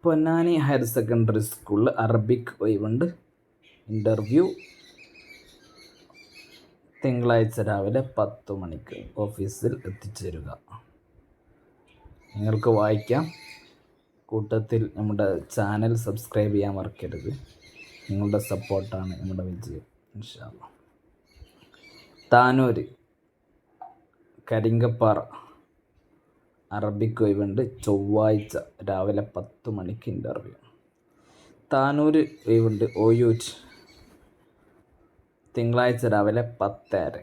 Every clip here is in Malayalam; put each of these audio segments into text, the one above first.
പൊന്നാനി ഹയർ സെക്കൻഡറി സ്കൂളിൽ അറബിക് ഒഴിവുണ്ട്. ഇൻ്റർവ്യൂ തിങ്കളാഴ്ച രാവിലെ 10 മണിക്ക് ഓഫീസിൽ എത്തിച്ചേരുക. നിങ്ങൾക്ക് വായിക്കാം. കൂട്ടത്തിൽ നമ്മുടെ ചാനൽ സബ്സ്ക്രൈബ് ചെയ്യാൻ മറക്കരുത്. നിങ്ങളുടെ സപ്പോർട്ടാണ് നമ്മുടെ വിജയം. ഇൻഷാ അല്ലാഹ്. താനൂർ കരിങ്കപ്പാറ അറബിക് ഒഴിവുണ്ട്. ചൊവ്വാഴ്ച രാവിലെ 10 മണിക്ക് ഇൻ്റർവ്യൂ. താനൂർ ഒഴിവുണ്ട്. ഓയൂർ തിങ്കളാഴ്ച രാവിലെ 10:30.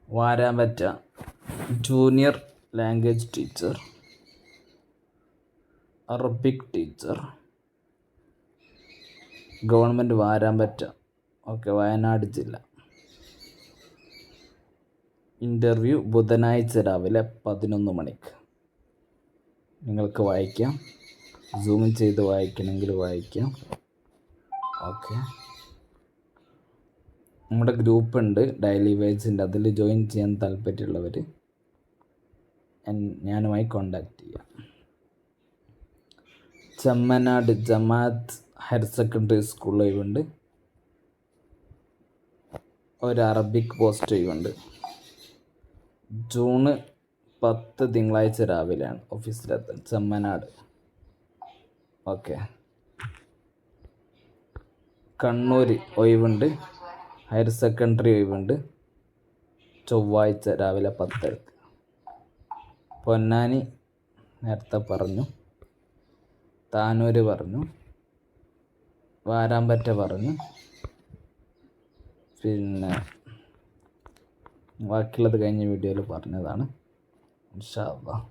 Varambetta junior language teacher, Arabic teacher, government Varambetta, Wayanad ജില്ല. ഇൻ്റർവ്യൂ ബുധനാഴ്ച രാവിലെ 11 മണിക്ക്. നിങ്ങൾക്ക് വായിക്കാം. സൂം ചെയ്ത് വായിക്കണമെങ്കിൽ വായിക്കാം. നമ്മുടെ ഗ്രൂപ്പ് ഉണ്ട് ഡെയിലി വേജിൻ്റെ. അതിൽ ജോയിൻ ചെയ്യാൻ താല്പര്യമുള്ളവർ ഞാനുമായി കോണ്ടാക്ട് ചെയ്യാം. ചെമ്മനാട് ജമാഅത്ത് ഹയർ സെക്കൻഡറി സ്കൂൾ ഒഴിവുണ്ട്. ഒരു അറബിക് പോസ്റ്റ് ഒഴിവുണ്ട്. ജൂൺ 10 തിങ്കളാഴ്ച രാവിലെയാണ് ഓഫീസിലെത്താൻ. ചെമ്മനാട്. കണ്ണൂർ ഒഴിവുണ്ട്. ഹയർ സെക്കൻഡറി ഒഴിവുണ്ട്. ചൊവ്വാഴ്ച രാവിലെ 10:30. പൊന്നാനി നേരത്തെ പറഞ്ഞു. താനൂർ പറഞ്ഞു. വാരാമ്പറ്റ പറഞ്ഞു. പിന്നെ ബാക്കിയുള്ളത് കഴിഞ്ഞ വീഡിയോയിൽ പറഞ്ഞതാണ്. ഇൻഷാ അല്ലാഹ്.